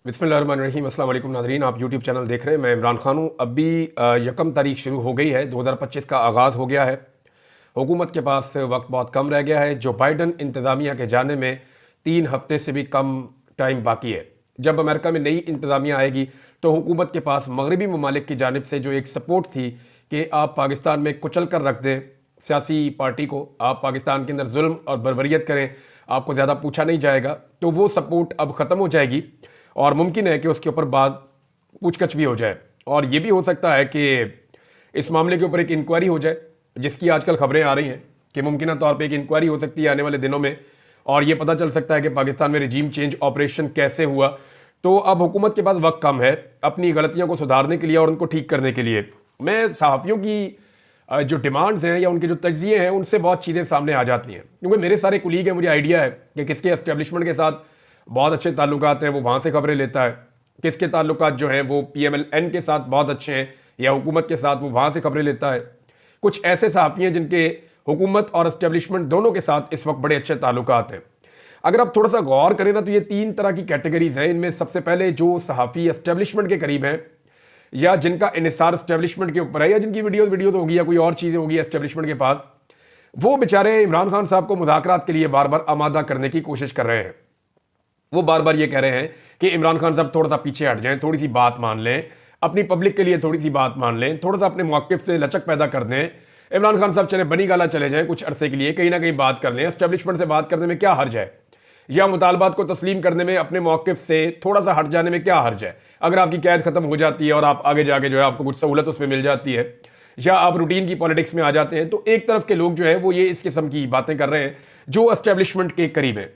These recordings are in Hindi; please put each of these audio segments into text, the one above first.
बिस्मिल्लाहिर्रहमानिर्रहीम। अस्सलाम वालेकुम नाज़रीन, आप यूट्यूब चैनल देख रहे हैं। मैं इमरान खान हूँ। अभी 1 तारीख शुरू हो गई है, 2025 का आगाज़ हो गया है। हुकूमत के पास वक्त बहुत कम रह गया है। जो बाइडन इंतज़ामिया के जाने में 3 हफ्ते से भी कम टाइम बाकी है। जब अमेरिका में नई इंतज़ामिया आएगी तो हुकूमत के पास मगरबी ममालिक की जानिब से जो एक सपोर्ट थी कि आप पाकिस्तान में कुचल कर रख दें सियासी पार्टी को, आप पाकिस्तान के अंदर जुल्म और बर्बरियत करें, आपको ज़्यादा पूछा नहीं जाएगा, तो वो सपोर्ट अब ख़त्म हो जाएगी और मुमकिन है कि उसके ऊपर बात पूछकछ भी हो जाए। और ये भी हो सकता है कि इस मामले के ऊपर एक इंक्वायरी हो जाए, जिसकी आजकल खबरें आ रही हैं कि मुमकिन तौर पे एक इंक्वायरी हो सकती है आने वाले दिनों में और ये पता चल सकता है कि पाकिस्तान में रिजीम चेंज ऑपरेशन कैसे हुआ। तो अब हुकूमत के पास वक्त कम है अपनी गलतियों को सुधारने के लिए और उनको ठीक करने के लिए। मैं सहाफ़ियों की जो डिमांड्स हैं या उनके जो तज्ज़िये हैं उनसे बहुत चीज़ें सामने आ जाती हैं, क्योंकि मेरे सारे कुलीग हैं, मुझे आइडिया है कि किसके एस्टेब्लिशमेंट के साथ बहुत अच्छे ताल्लुकात हैं, वो वहाँ से खबरें लेता है, किसके ताल्लुकात जो हैं वो PMLN के साथ बहुत अच्छे हैं या हुकूमत के साथ, वो वहाँ से खबरें लेता है। कुछ ऐसे सहाफ़ी हैं जिनके हुकूमत और एस्टेब्लिशमेंट दोनों के साथ इस वक्त बड़े अच्छे ताल्लुकात हैं। अगर आप थोड़ा सा गौर करें ना तो ये 3 तरह की कैटेगरीज हैं। इनमें सबसे पहले जो सहाफ़ी एस्टेब्लिशमेंट के करीब हैं या जिनका इन्हिसार एस्टेब्लिशमेंट के ऊपर है या जिनकी वीडियो होगी या कोई और चीज़ें होगी एस्टेब्लिशमेंट के पास, वो बेचारे इमरान खान साहब को मुज़ाकरात के लिए बार बार आमादा करने की कोशिश कर रहे हैं। वो बार बार ये कह रहे हैं कि इमरान खान साहब थोड़ा सा पीछे हट जाएं, थोड़ी सी बात मान लें, अपनी पब्लिक के लिए थोड़ी सी बात मान लें, थोड़ा सा अपने मौक़िफ़ से लचक पैदा कर दें। इमरान खान साहब चले बनी गाला चले जाएं कुछ अरसे के लिए, कहीं ना कहीं बात कर लें। एस्टेब्लिशमेंट से बात करने में क्या हर्ज है, या मुतालबात को तस्लीम करने में अपने मौक़िफ़ से थोड़ा सा हट जाने में क्या हर्ज है। अगर आपकी कैद खत्म हो जाती है और आप आगे जाके जो है आपको कुछ सहूलत उसमें मिल जाती है, या आप रूटीन की पॉलिटिक्स में आ जाते हैं, तो एक तरफ के लोग जो है वो ये इस किस्म की बातें कर रहे हैं जो एस्टेब्लिशमेंट के करीब है।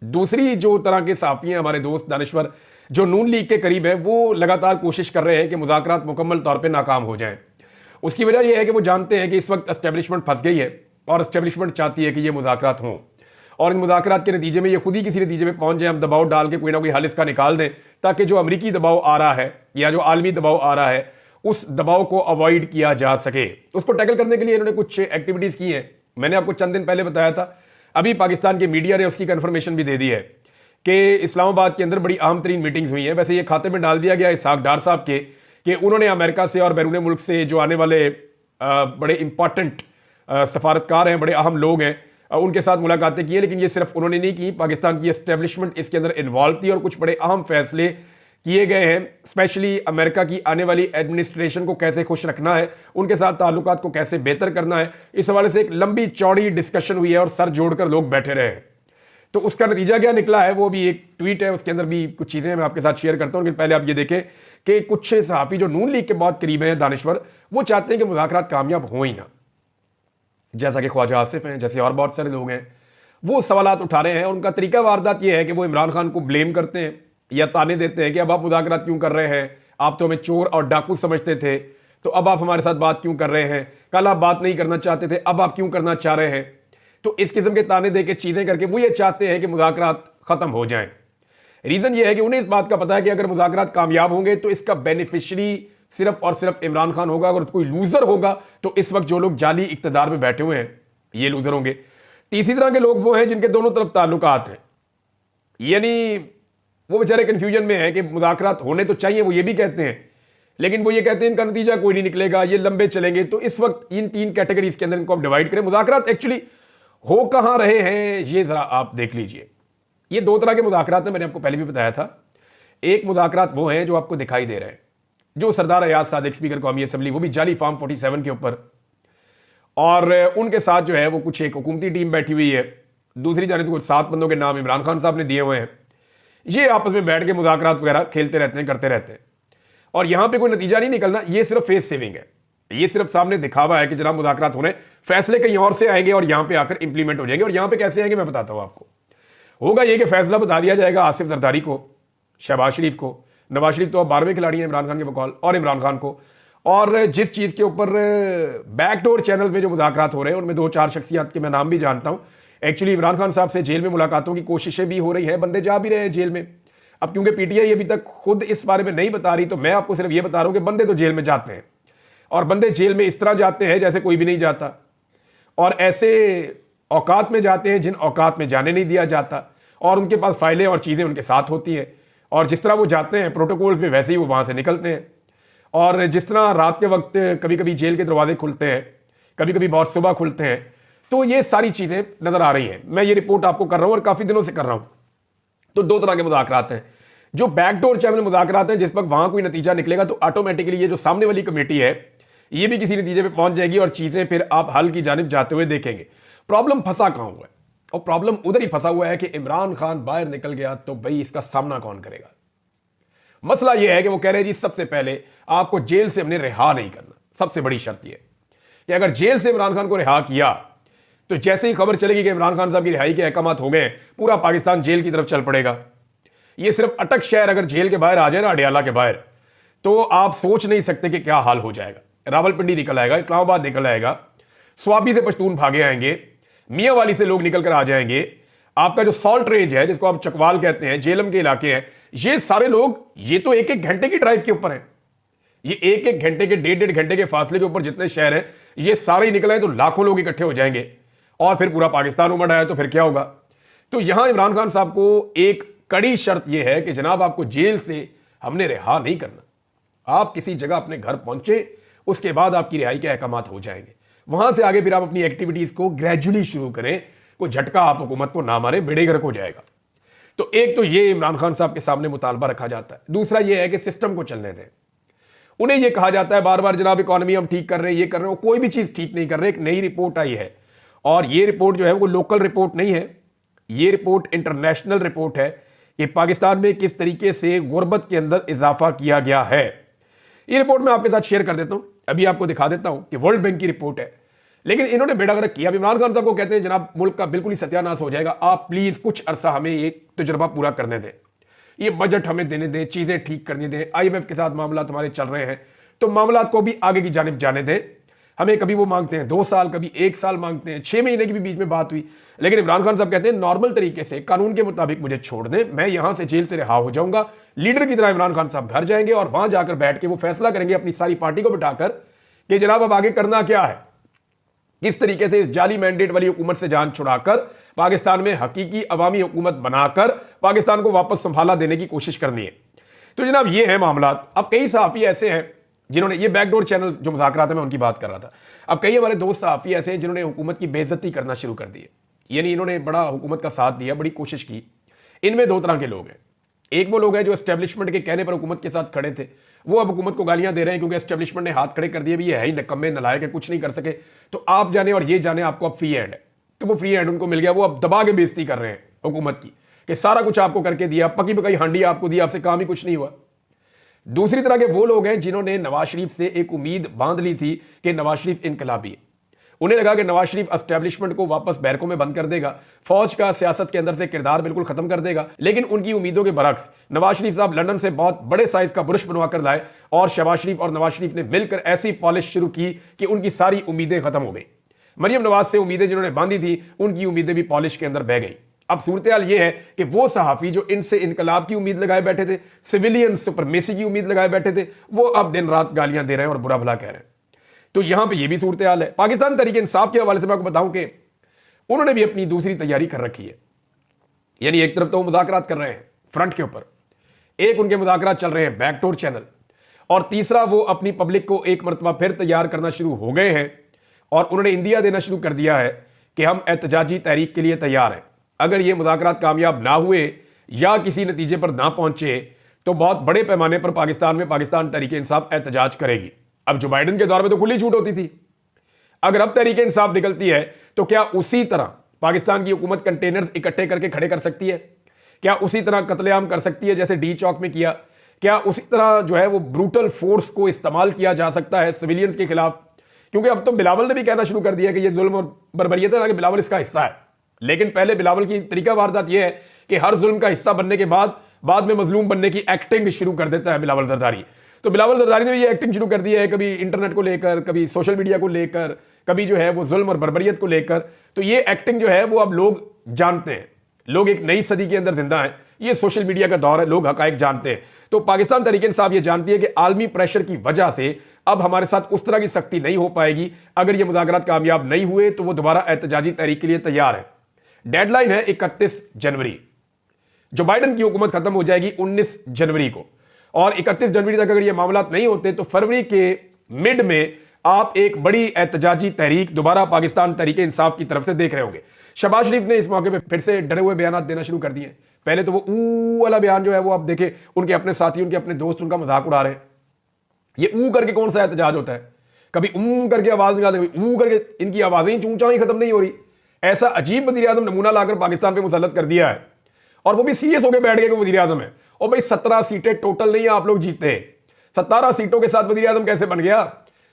दूसरी जो तरह के साफ़ी हैं, हमारे दोस्त दानिश्वर जो नून लीग के करीब है, वो लगातार कोशिश कर रहे हैं कि मुज़ाकरात मुकम्मल तौर पे नाकाम हो जाएं। उसकी वजह यह है कि वो जानते हैं कि इस वक्त एस्टेब्लिशमेंट फंस गई है और एस्टेब्लिशमेंट चाहती है कि ये मुज़ाकरात हों और इन मुज़ाकरात के नतीजे में ये खुद ही किसी नतीजे में पहुंच जाए, हम दबाव डाल के कोई ना कोई हल इसका निकाल दें, ताकि जो अमरीकी दबाव आ रहा है या जो आलमी दबाव आ रहा है उस दबाव को अवॉइड किया जा सके। उसको टैकल करने के लिए इन्होंने कुछ एक्टिविटीज़ की हैं। मैंने आपको चंद दिन पहले बताया था, अभी पाकिस्तान के मीडिया ने उसकी कंफर्मेशन भी दे दी है कि इस्लामाबाद के अंदर बड़ी अहम तरीन मीटिंग्स हुई हैं। वैसे ये खाते में डाल दिया गया इसहाक डार साहब के कि उन्होंने अमेरिका से और बैरून मुल्क से जो आने वाले बड़े इंपॉर्टेंट सफारतकार हैं, बड़े अहम लोग हैं, उनके साथ मुलाकातें की है। लेकिन ये सिर्फ उन्होंने नहीं की, पाकिस्तान की एस्टेब्लिशमेंट इसके अंदर इन्वॉल्व थी और कुछ बड़े अहम फैसले किए गए हैं। स्पेशली अमेरिका की आने वाली एडमिनिस्ट्रेशन को कैसे खुश रखना है, उनके साथ ताल्लुकात को कैसे बेहतर करना है, इस हवाले से एक लंबी चौड़ी डिस्कशन हुई है और सर जोड़कर लोग बैठे रहे हैं। तो उसका नतीजा क्या निकला है वो भी एक ट्वीट है, उसके अंदर भी कुछ चीज़ें मैं आपके साथ शेयर करता हूँ। लेकिन पहले आप ये देखें कि कुछ सहाफ़ी जो नून लीग के बहुत करीब हैं, दानिश्वर, वो चाहते हैं कि मुज़ाकरात कामयाब हो ही ना, जैसा कि ख्वाजा आसिफ हैं, जैसे और बहुत सारे लोग हैं, वो सवालात उठा रहे हैं। और उनका तरीका वारदात ये है कि वो इमरान खान को ब्लेम करते हैं या ताने देते हैं कि अब आप मुज़ाकरात क्यों कर रहे हैं, आप तो हमें चोर और डाकू समझते थे, तो अब आप हमारे साथ बात क्यों कर रहे हैं, कल आप बात नहीं करना चाहते थे, अब आप क्यों करना चाह रहे हैं। तो इस किस्म के ताने दे के चीज़ें करके वो ये चाहते हैं कि मुज़ाकरात ख़त्म हो जाएं। रीज़न ये है कि उन्हें इस बात का पता है कि अगर मुज़ाकरात कामयाब होंगे तो इसका बेनिफिशरी सिर्फ और सिर्फ इमरान खान होगा। अगर कोई लूजर होगा तो इस वक्त जो लोग जाली इक्तदार में बैठे हुए हैं ये लूजर होंगे। तीसरी तरह के लोग वो हैं जिनके दोनों तरफ ताल्लुकात हैं, यानी वो बेचारे कंफ्यूजन में हैं कि मुज़ाकरात होने तो चाहिए, वो ये भी कहते हैं, लेकिन वो ये कहते हैं इनका नतीजा कोई नहीं निकलेगा, ये लंबे चलेंगे। तो इस वक्त इन 3 कैटेगरीज के अंदर इनको आप डिवाइड करें। मुज़ाकरात एक्चुअली हो कहां रहे हैं ये जरा आप देख लीजिए। ये 2 तरह के मुज़ाकरात हैं, मैंने आपको पहले भी बताया था। एक मुज़ाकरात वो हैं जो आपको दिखाई दे रहे हैं, जो सरदार अयाज सादिक स्पीकर कौमी असम्बली, वो भी जाली फार्म 47 के ऊपर, और उनके साथ जो है वो कुछ एक हुकूमती टीम बैठी हुई है। दूसरी जानिब कुछ 7 बंदों के नाम इमरान खान साहब ने दिए हुए हैं। ये आपस में बैठ के मुज़ाकरात वगैरह खेलते रहते हैं, करते रहते हैं, और यहां पे कोई नतीजा नहीं निकलना। ये सिर्फ फेस सेविंग है, ये सिर्फ सामने दिखावा है कि जनाब मुज़ाकरात हो रहे हैं, फैसले कहीं और से आएंगे और यहां पे आकर इंप्लीमेंट हो जाएंगे। और यहां पे कैसे आएंगे मैं बताता हूं आपको। होगा ये कि फैसला बता दिया जाएगा आसिफ जरदारी को, शहबाज शरीफ को, नवाज शरीफ तो अब 12वें खिलाड़ी हैं इमरान खान के बकौल, और इमरान खान को। और जिस चीज़ के ऊपर बैकडोर चैनल में जो मुज़ाकरात हो रहे हैं उनमें 2-4 शख्सियात के मैं नाम भी जानता हूं। एक्चुअली इमरान खान साहब से जेल में मुलाकातों की कोशिशें भी हो रही हैं, बंदे जा भी रहे हैं जेल में। अब क्योंकि PTI अभी तक खुद इस बारे में नहीं बता रही, तो मैं आपको सिर्फ ये बता रहा हूं कि बंदे तो जेल में जाते हैं, और बंदे जेल में इस तरह जाते हैं जैसे कोई भी नहीं जाता, और ऐसे औकात में जाते हैं जिन औकात में जाने नहीं दिया जाता, और उनके पास फाइलें और चीज़ें उनके साथ होती हैं। और जिस तरह वो जाते हैं प्रोटोकॉल्स में, वैसे ही वो वहां से निकलते हैं। और जिस तरह रात के वक्त कभी कभी जेल के दरवाजे खुलते हैं, कभी कभी बहुत सुबह खुलते हैं, तो ये सारी चीजें नजर आ रही हैं। मैं ये रिपोर्ट आपको कर रहा हूं और काफी दिनों से कर रहा हूं। तो दो तरह के मुज़ाकरात हैं, जो बैकडोर चैनल मुज़ाकरात हैं, जिस वक्त वहां कोई नतीजा निकलेगा तो ऑटोमेटिकली ये जो सामने वाली कमेटी है ये भी किसी नतीजे पे पहुंच जाएगी और चीजें फिर आप हल की जानिब जाते हुए देखेंगे। प्रॉब्लम फंसा कहां हुआ है? और प्रॉब्लम उधर ही फंसा हुआ है कि इमरान खान बाहर निकल गया तो भाई इसका सामना कौन करेगा। मसला यह है कि वो कह रहे हैं जी सबसे पहले आपको जेल से हमने रिहा नहीं करना। सबसे बड़ी शर्त यह कि अगर जेल से इमरान खान को रिहा किया तो जैसे ही खबर चलेगी कि इमरान खान साहब की रिहाई के अहकामात हो गए, पूरा पाकिस्तान जेल की तरफ चल पड़ेगा। ये सिर्फ अटक शहर अगर जेल के बाहर आ जाए ना, अडियाला के बाहर, तो आप सोच नहीं सकते कि क्या हाल हो जाएगा। रावलपिंडी निकल आएगा, इस्लामाबाद निकल आएगा, स्वाबी से पश्तून भागे आएंगे, मियाँ वाली से लोग निकल कर आ जाएंगे। आपका जो सॉल्ट रेंज है जिसको आप चकवाल कहते हैं, जेलम के इलाके हैं, ये सारे लोग, ये तो एक एक घंटे की ड्राइव के ऊपर है। ये एक एक घंटे के, डेढ़ डेढ़ घंटे के फासले के ऊपर जितने शहर हैं ये सारे ही निकल आए तो लाखों लोग इकट्ठे हो जाएंगे और फिर पूरा पाकिस्तान उमड़ आया तो फिर क्या होगा। तो यहां इमरान खान साहब को एक कड़ी शर्त यह है कि जनाब आपको जेल से हमने रिहा नहीं करना। आप किसी जगह अपने घर पहुंचे, उसके बाद आपकी रिहाई के अहकामात हो जाएंगे। वहां से आगे फिर आप अपनी एक्टिविटीज को ग्रेजुअली शुरू करें, कोई झटका आप हुकूमत को ना मारे, बेड़े गर्क हो जाएगा। तो एक तो ये इमरान खान साहब के सामने मुतालबा रखा जाता है। दूसरा ये है कि सिस्टम को चलने दें। उन्हें यह कहा जाता है बार बार जनाब इकॉनमी हम ठीक कर रहे हैं, ये कर रहे हैं, कोई भी चीज ठीक नहीं कर रहे। एक नई रिपोर्ट आई है और ये रिपोर्ट जो है वो लोकल रिपोर्ट नहीं है, ये रिपोर्ट इंटरनेशनल रिपोर्ट है कि पाकिस्तान में किस तरीके से गुर्बत के अंदर इजाफा किया गया है। ये रिपोर्ट मैं आपके साथ शेयर कर देता हूं, अभी आपको दिखा देता हूं कि वर्ल्ड बैंक की रिपोर्ट है। लेकिन इन्होंने बेड़ा गर्क किया। इमरान खान साहब को कहते हैं जनाब मुल्क का बिल्कुल ही सत्यानाश हो जाएगा, आप प्लीज कुछ अरसा हमें ये तजुर्बा पूरा करने दें, ये बजट हमें देने दें, चीजें ठीक करने दें, IMF के साथ मामला हमारे चल रहे हैं तो मामला को भी आगे की जानिब जाने दें। हमें कभी वो मांगते हैं 2 साल, कभी 1 साल मांगते हैं, 6 महीने की भी बीच में बात हुई। लेकिन इमरान खान साहब कहते हैं नॉर्मल तरीके से कानून के मुताबिक मुझे छोड़ दें, मैं यहां से जेल से रिहा हो जाऊंगा। लीडर की तरह इमरान खान साहब घर जाएंगे और वहां जाकर बैठ के वो फैसला करेंगे अपनी सारी पार्टी को बिठाकर कि जनाब अब आगे करना क्या है, किस तरीके से इस जाली मैंडेट वाली हुकूमत से जान छुड़ाकर पाकिस्तान में हकीकी अवामी हुकूमत बनाकर पाकिस्तान को वापस संभाला देने की कोशिश करनी है। तो जनाब ये है मामला। अब कई सहाफी ऐसे हैं जिन्होंने, ये बैकडोर चैनल जो मुज़ाकरात है मैं उनकी बात कर रहा था, अब कई हमारे दोस्त सहाफी ऐसे हैं जिन्होंने हुकूमत की बेइज्जती करना शुरू कर दी है। यानी इन्होंने बड़ा हुकूमत का साथ दिया, बड़ी कोशिश की। इनमें 2 तरह के लोग हैं। एक वो लोग हैं जो एस्टेब्लिशमेंट के कहने पर हुकूमत के साथ खड़े थे, वो अब हुकूमत को गालियां दे रहे हैं क्योंकि एस्टेब्लिशमेंट ने हाथ खड़े कर दिए, भी ये है ही नकम्मे नलायक है, कुछ नहीं कर सके, तो आप जाने और ये जाने आपको अब फ्री हैंड है। तो वो फ्री हैंड उनको मिल गया, वो अब दबा के बेइज्जती कर रहे हैं हुकूमत की कि सारा कुछ आपको करके दिया, पकी पकाई हांडी आपको दी, आपसे काम ही कुछ नहीं हुआ। दूसरी तरह के वो लोग हैं जिन्होंने नवाज शरीफ से एक उम्मीद बांध ली थी कि नवाज शरीफ इनकलाबी है। उन्हें लगा कि नवाज शरीफ एस्टेब्लिशमेंट को वापस बैरकों में बंद कर देगा, फौज का सियासत के अंदर से किरदार बिल्कुल खत्म कर देगा। लेकिन उनकी उम्मीदों के बरक्स नवाज शरीफ साहब लंदन से बहुत बड़े साइज का बुरुश बनवा कर लाए और शहबाज शरीफ और नवाज शरीफ ने मिलकर ऐसी पॉलिश शुरू की कि उनकी सारी उम्मीदें खत्म हो गई। मरियम नवाज से उम्मीदें जिन्होंने बांधी थी उनकी उम्मीदें भी पॉलिश के अंदर बह गई। अब सूरत हाल यह है कि वो सहाफी जो इनसे इनकलाब की उम्मीद लगाए बैठे थे, सिविलियन सुपरमेसी की उम्मीद लगाए बैठे थे, वो अब दिन रात गालियां दे रहे हैं और बुरा भला कह रहे हैं। तो यहां पे ये भी सूरत हाल है। पाकिस्तान तहरीक इंसाफ के हवाले से मैं आपको बताऊं कि उन्होंने भी अपनी दूसरी तैयारी कर रखी है। यानी एक तरफ तो वो मुज़ाकरात कर रहे हैं फ्रंट के ऊपर, एक उनके मुज़ाकरात चल रहे हैं बैकडोर चैनल, और तीसरा वो अपनी पब्लिक को एक मरतबा फिर तैयार करना शुरू हो गए हैं और उन्होंने इंदिया देना शुरू कर दिया है कि हम एहतजाजी तहरीक के लिए तैयार हैं। अगर ये मुज़ाकरात कामयाब ना हुए या किसी नतीजे पर ना पहुंचे तो बहुत बड़े पैमाने पर पाकिस्तान में पाकिस्तान तहरीक इंसाफ एहतजाज करेगी। अब जो बाइडन के दौर में तो खुली छूट होती थी, अगर अब तहरीक इंसाफ निकलती है तो क्या उसी तरह पाकिस्तान की हुकूमत कंटेनर्स इकट्ठे करके खड़े कर सकती है? क्या उसी तरह कत्लेआम कर सकती है जैसे डी चौक में किया? क्या उसी तरह जो है वो ब्रूटल फोर्स को इस्तेमाल किया जा सकता है सिविलियंस के खिलाफ? क्योंकि अब तो बिलावल ने भी कहना शुरू कर दिया कि ये जुल्म और बर्बरियत है, कि बिलावल इसका हिस्सा है। लेकिन पहले बिलावल की तरीका वारदात यह है कि हर जुल्म का हिस्सा बनने के बाद में मजलूम बनने की एक्टिंग शुरू कर देता है बिलावल जरदारी। तो बिलावल जरदारी ने ये एक्टिंग शुरू कर दी है, कभी इंटरनेट को लेकर, कभी सोशल मीडिया को लेकर, कभी जो है वो जुल्म और बर्बरियत को लेकर। तो ये एक्टिंग जो है वो अब लोग जानते हैं, लोग एक नई सदी के अंदर जिंदा हैं, ये सोशल मीडिया का दौर है, लोग हकायक जानते हैं। तो पाकिस्तान तहरीक इंसाफ ये जानती है कि आलमी प्रेशर की वजह से अब हमारे साथ उस तरह की सख्ती नहीं हो पाएगी। अगर ये मुज़ाकरात कामयाब नहीं हुए तो वो दोबारा एहतजाजी तहरीक के लिए तैयार है। डेडलाइन है 31 जनवरी। जो बाइडन की हुकूमत खत्म हो जाएगी 19 जनवरी को, और 31 जनवरी तक अगर ये मामला नहीं होते तो फरवरी के मिड में आप एक बड़ी एहतजाजी तहरीक दोबारा पाकिस्तान तहरीक इंसाफ की तरफ से देख रहे होंगे। शहबाज शरीफ ने इस मौके पे फिर से डरे हुए बयान देना शुरू कर दिए। पहले तो वो ऊ वाला बयान जो है वो आप देखें, उनके अपने साथी, उनके अपने दोस्त उनका मजाक उड़ा रहे हैं। ये ऊ करके कौन सा एहतजाज होता है? कभी करके आवाज निकालते, ऊ करके इनकी आवाजें चूंचा ही खत्म नहीं हो रही। ऐसा अजीब वजीर आजम नमूना लाकर पाकिस्तान पे मुसल्लत कर दिया है, और वो भी सीरियस होकर बैठ गए कि वजीर आजम है। और भाई 17 सीटें टोटल नहीं है आप लोग जीते, 17 सीटों के साथ वजीर आजम कैसे बन गया?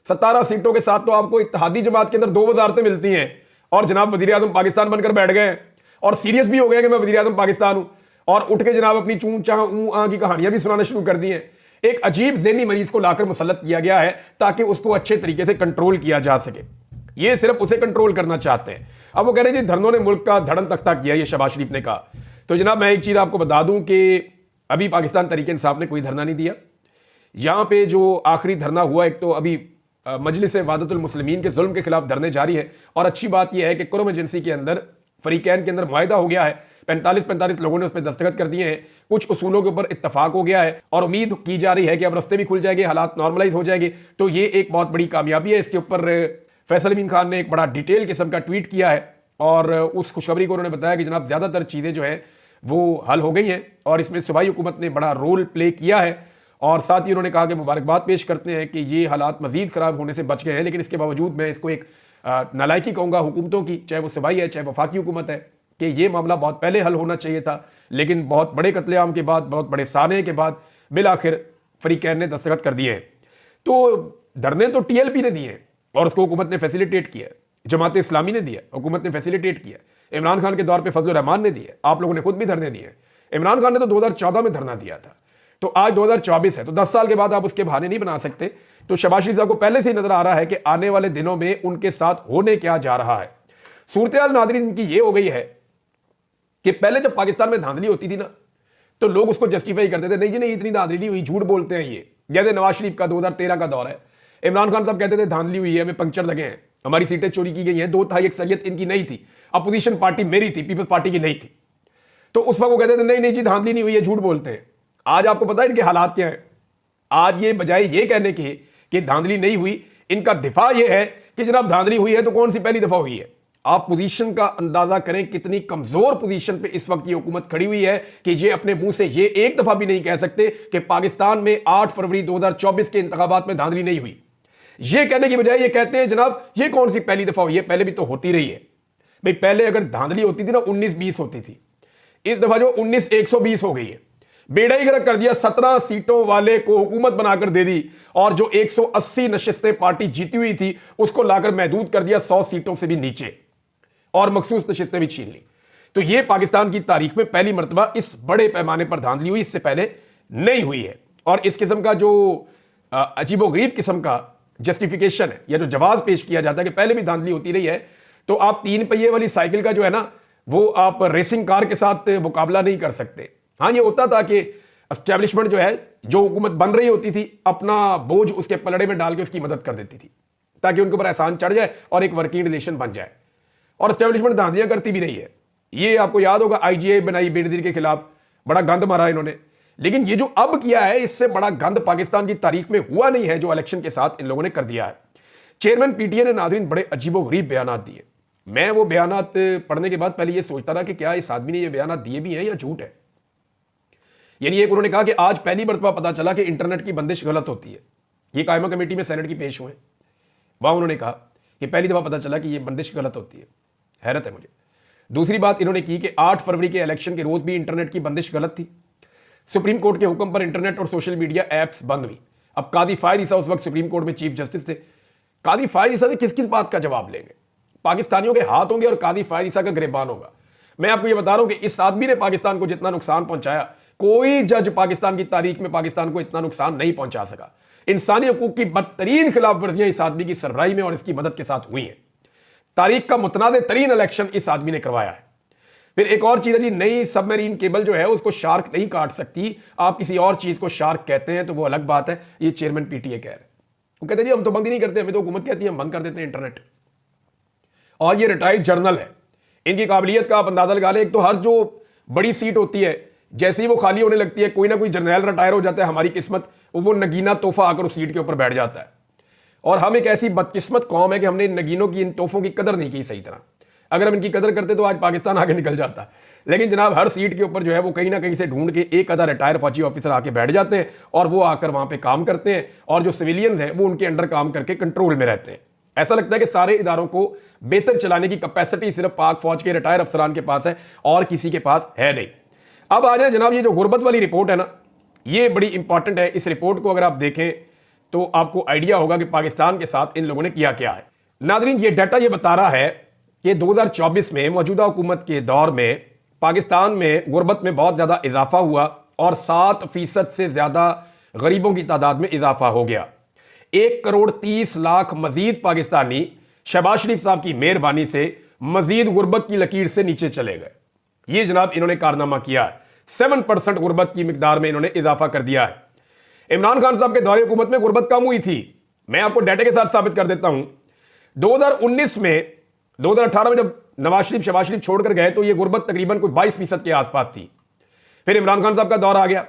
17 सीटों के साथ तो आपको इत्तेहादी जमात के अंदर 2 वजारतें मिलती हैं, और जनाब वजीर आजम पाकिस्तान बनकर बैठ गए और सीरियस भी हो गए कि मैं वजीर आजम पाकिस्तान हूं, और उठ के जनाब अपनी चूं चाह ऊ आ की कहानियां भी सुनाना शुरू कर दी हैं। एक अजीब ज़हनी मरीज को लाकर मुसल्लत किया गया है ताकि उसको अच्छे तरीके से कंट्रोल किया जा सके। ये सिर्फ उसे कंट्रोल करना चाहते हैं। अब वो कह रहे हैं जी धरनों ने मुल्क का धड़न तख्ता किया, ये शहबाज शरीफ ने कहा। तो जनाब मैं एक चीज आपको बता दूं कि अभी पाकिस्तान तहरीक इंसाफ ने कोई धरना नहीं दिया। यहां पे जो आखिरी धरना हुआ, एक तो अभी मजलिस वादतुल मुस्लिमीन के जुल्म के खिलाफ धरने जारी है, और अच्छी बात यह है कि कुरम एजेंसी के अंदर फरीकैन के अंदर मुआहिदा हो गया है। 45 लोगों ने उस पर दस्तखत कर दिए हैं, कुछ उसूलों के ऊपर इत्तफाक हो गया है, और उम्मीद की जा रही है कि अब रास्ते भी खुल जाएंगे, हालात नॉर्मलाइज हो जाएंगे। तो ये एक बहुत बड़ी कामयाबी है। इसके ऊपर फैसल अमीन खान ने एक बड़ा डिटेल किस्म का ट्वीट किया है, और उस खुशखबरी को उन्होंने बताया कि जनाब ज्यादातर चीजें जो है वो हल हो गई हैं, और इसमें सूबाई हुकूमत ने बड़ा रोल प्ले किया है। और साथ ही उन्होंने कहा कि मुबारकबाद पेश करते हैं कि ये हालात मजीद खराब होने से बच गए हैं, लेकिन इसके बावजूद मैं इसको एक नालायकी कहूंगा हुकूमतों की, चाहे वो सूबाई है चाहे वफाकी हुकूमत है, कि ये मामला बहुत पहले हल होना चाहिए था। लेकिन बहुत बड़े कत्लेआम के बाद, बहुत बड़े साने के बाद बिल आखिर फरीकैन ने दस्तखत कर दिए हैं। तो धरने तो TLP ने दिए हैं, और उसको हुकूमत ने फैसिलिटेट किया, जमात इस्लामी ने दिया, हुकूमत ने फैसिलिटेट किया, इमरान खान के दौर पे फजल रहमान ने दिया, आप लोगों ने खुद भी धरने दिए। इमरान खान ने तो 2014 में धरना दिया था, तो आज 2024 है, तो 10 साल के बाद आप उसके बहाने नहीं बना सकते। तो शहबाज शरीफ साहब को पहले से ही नजर आ रहा है कि आने वाले दिनों में उनके साथ होने क्या जा रहा है। सूरत हाल नाज़रीन इनकी ये हो गई है कि पहले जब पाकिस्तान में धांधली होती थी ना, तो लोग उसको जस्टिफाई करते थे, नहीं जी नहीं इतनी धांधली नहीं हुई, झूठ बोलते हैं ये। जैसे नवाज शरीफ का 2013 का दौर है, इमरान खान साहब कहते थे धांधली हुई है, हमें पंक्चर लगे हैं, हमारी सीटें चोरी की गई हैं, 2/3 अक्सरियत इनकी नहीं थी, अपोजिशन पार्टी मेरी थी, पीपल्स पार्टी की नहीं थी। तो उस वक्त वो कहते थे नहीं नहीं जी धांधली नहीं हुई है, झूठ बोलते हैं। आज आपको पता है इनके हालात क्या है? आज ये बजाय ये कहने के कि धांधली नहीं हुई, इनका दिफा ये है कि जनाब धांधली हुई है तो कौन सी पहली दफा हुई है। आप पोजीशन का अंदाजा करें कितनी कमजोर पोजीशन पे इस वक्त ये हुकूमत खड़ी हुई है कि ये अपने मुंह से ये एक दफा भी नहीं कह सकते कि पाकिस्तान में 8 फरवरी 2024 के इंतखाबात में धांधली नहीं हुई। ये कहने की बजाय ये कहते हैं जनाब ये कौन सी पहली दफा हुई है, पहले भी तो होती रही है। भाई पहले अगर धांधली होती थी ना 19-20 होती थी, इस दफा जो 19-120 हो गई है। बेड़ा ही गर्क कर दिया, 17 सीटों वाले को हुकूमत बनाकर दे दी, और जो 180 नशिस्तें पार्टी जीती हुई थी उसको लाकर महदूद कर दिया 100 सीटों से भी नीचे, और मखसूस नशिस्तें भी छीन ली। तो यह पाकिस्तान की तारीख में पहली मरतबा इस बड़े पैमाने पर धांधली हुई, इससे पहले नहीं हुई है। और इस किस्म का जो अजीबोगरीब किस्म का जस्टिफिकेशन है या जो जवाब पेश किया जाता है कि पहले भी धांधली होती रही है, तो आप 3 पहिए वाली साइकिल का जो है ना वो आप रेसिंग कार के साथ मुकाबला नहीं कर सकते। हाँ ये होता था कि एस्टेब्लिशमेंट जो है, जो हुकूमत बन रही होती थी, अपना बोझ उसके पलड़े में डाल के उसकी मदद कर देती थी ताकि उनके ऊपर एहसान चढ़ जाए और एक वर्किंग रिलेशन बन जाए। और एस्टेब्लिशमेंट धांधलियां करती भी रही है। ये आपको याद होगा IGI बनाई बेनजीर के खिलाफ, बड़ा गंद मारा इन्होंने। लेकिन ये जो अब किया है इससे बड़ा गंद पाकिस्तान की तारीख में हुआ नहीं है जो इलेक्शन के साथ इन लोगों ने कर दिया है। चेयरमैन PTI ने नाज़रीन बड़े अजीबोगरीब बयान दिए। मैं वो बयान पढ़ने के बाद पहले ये सोचता था कि क्या इस आदमी ने ये बयान दिए भी हैं या झूठ है। यानी एक उन्होंने कहा कि आज पहली मरतबा पता चला कि इंटरनेट की बंदिश गलत होती है। ये कायमा कमेटी में सेनेट की पेश हुए, वहां उन्होंने कहा कि पहली दफा पता चला कि ये बंदिश गलत होती है। हैरत है मुझे। दूसरी बात इन्होंने की कि 8 फरवरी के इलेक्शन के रोज भी इंटरनेट की बंदिश गलत थी। सुप्रीम कोर्ट के हुक्म पर इंटरनेट और सोशल मीडिया ऐप्स बंद हुई। अब कादी फायद ईसा उस वक्त सुप्रीम कोर्ट में चीफ जस्टिस थे। कादी फायद ईसा से किस किस बात का जवाब लेंगे? पाकिस्तानियों के हाथ होंगे और कादी फायद ईसा का गिरबान होगा। मैं आपको यह बता रहा हूं कि इस आदमी ने पाकिस्तान को जितना नुकसान पहुंचाया, कोई जज पाकिस्तान की तारीख में पाकिस्तान को इतना नुकसान नहीं पहुंचा सका। इंसानी हकूक की बदतरीन खिलाफ वर्जियां इस आदमी की सरबराही में और इसकी मदद के साथ हुई हैं। तारीख का मुतनाज़ तरीन इलेक्शन इस आदमी ने करवाया है। फिर एक और चीज है जी, नई सबमरीन केबल जो है उसको शार्क नहीं काट सकती। आप किसी और चीज को शार्क कहते हैं तो वो अलग बात है। ये चेयरमैन PTI कह रहे हैं। वो कहते हैं जी हम तो बंद ही नहीं करते, हमें तो हुकूमत कहती है हम बंद कर देते हैं इंटरनेट। और ये रिटायर्ड जर्नल है। इनकी काबिलियत का आप अंदाजा लगा लें। एक तो हर जो बड़ी सीट होती है जैसे ही वो खाली होने लगती है, कोई ना कोई जर्नैल रिटायर हो जाता है, हमारी किस्मत वो नगीना तोहफा आकर उस सीट के ऊपर बैठ जाता है। और हम एक ऐसी बदकिस्मत कौम है कि हमने इन नगीनों की, इन तोहफों की कदर नहीं की सही तरह। अगर हम इनकी कदर करते तो आज पाकिस्तान आगे निकल जाता। लेकिन जनाब हर सीट के ऊपर जो है वो कहीं ना कहीं से ढूंढ के एक आधा रिटायर फौजी ऑफिसर आके बैठ जाते हैं और वो आकर वहां पे काम करते हैं, और जो सिविलियंस हैं वो उनके अंडर काम करके कंट्रोल में रहते हैं। ऐसा लगता है कि सारे इदारों को बेहतर चलाने की कैपेसिटी सिर्फ पाक फौज के रिटायर अफसरान के पास है और किसी के पास है नहीं। अब आ जाए जनाब, ये जो गुर्बत वाली रिपोर्ट है ना, ये बड़ी इंपॉर्टेंट है। इस रिपोर्ट को अगर आप देखें तो आपको आइडिया होगा कि पाकिस्तान के साथ इन लोगों ने किया क्या है। नाज़रीन, ये डाटा ये बता रहा है कि 2024 में मौजूदा हुकूमत के दौर में पाकिस्तान में गुर्बत में बहुत ज्यादा इजाफा हुआ और 7% से ज्यादा गरीबों की तादाद में इजाफा हो गया। 1,30,00,000 मजीद पाकिस्तानी शहबाज शरीफ साहब की मेहरबानी से मजीद गुर्बत की लकीर से नीचे चले गए। ये जनाब इन्होंने कारनामा किया है। 7% गुर्बत की मिकदार में इन्होंने इजाफा कर दिया है। इमरान खान साहब के दौरे हुकूमत में गुर्बत कम हुई थी। मैं आपको डाटा के साथ साबित कर देता हूं। 2019 में, 2018 में जब नवाज शरीफ शहबाज शरीफ छोड़कर गए तो ये गुर्बत तकरीबन कोई 22% के आसपास थी। फिर इमरान खान साहब का दौर आ गया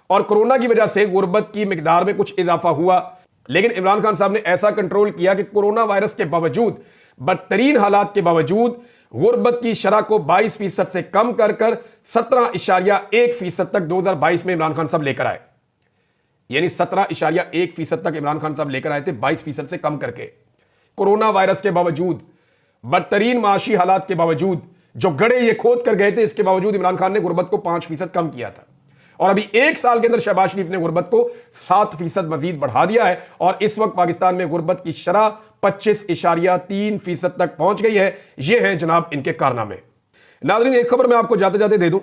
और कोरोना की वजह से गुर्बत की मिकदार में कुछ इजाफा हुआ, लेकिन इमरान खान साहब ने ऐसा कंट्रोल किया कि कोरोना वायरस के बावजूद, बदतरीन हालात के बावजूद गुर्बत की शरह को 22% से कम कर 17.1% तक 2022 में इमरान खान साहब लेकर आए। यानी 17.1% तक इमरान खान साहब लेकर आए थे, 22% से कम करके। कोरोना वायरस के बावजूद, बदतरीन माशी हालात के बावजूद, जो गड़े ये खोद कर गए थे, इसके बावजूद इमरान खान ने गुर्बत को 5% कम किया था। और अभी एक साल के अंदर शहबाज शरीफ ने गुर्बत को 7% मजीद बढ़ा दिया है और इस वक्त पाकिस्तान में गुर्बत की शरह 25.3% तक पहुंच गई है। यह है जनाब इनके कारनामे। नाज़रीन, एक खबर मैं आपको जाते जाते दे दूं,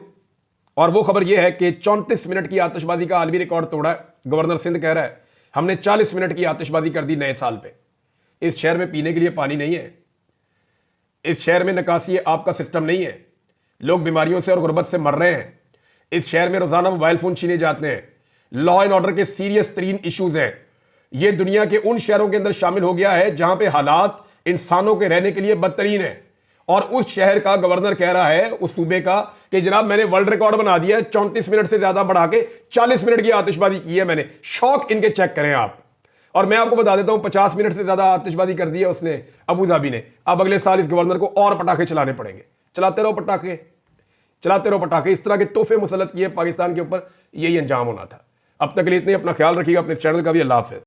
और वो खबर यह है कि 34 मिनट की आतिशबाजी का आलमी रिकॉर्ड तोड़ा है। गवर्नर सिंध कह रहा है हमने 40 मिनट की आतिशबाजी कर दी नए साल पे। इस शहर में पीने के लिए पानी नहीं है, इस शहर में निकासी आपका सिस्टम नहीं है, लोग बीमारियों से और गुर्बत से मर रहे हैं। इस शहर में रोजाना मोबाइल फोन छीने जाते हैं, लॉ एंड ऑर्डर के सीरियस तरीन इश्यूज हैं। यह दुनिया के उन शहरों के अंदर शामिल हो गया है जहां पे हालात इंसानों के रहने के लिए बदतरीन है। और उस शहर का गवर्नर कह रहा है, उस सूबे का, कि जनाब मैंने वर्ल्ड रिकॉर्ड बना दिया है, 34 मिनट से ज्यादा बढ़ा के 40 मिनट की आतिशबाजी की है मैंने। शौक इनके चेक करें आप। और मैं आपको बता देता हूं 50 मिनट से ज्यादा आतिशबाजी कर दी है उसने, अबू धाबी ने। अब अगले साल इस गवर्नर को और पटाखे चलाने पड़ेंगे। चलाते रहो पटाखे, चलाते रहो पटाखे। इस तरह के तोहफे मुसल्लत किए पाकिस्तान के ऊपर, यही अंजाम होना था। अब तक के लिए इतने, अपना ख्याल रखिएगा, अपने चैनल का भी। अल्लाह हाफिज़।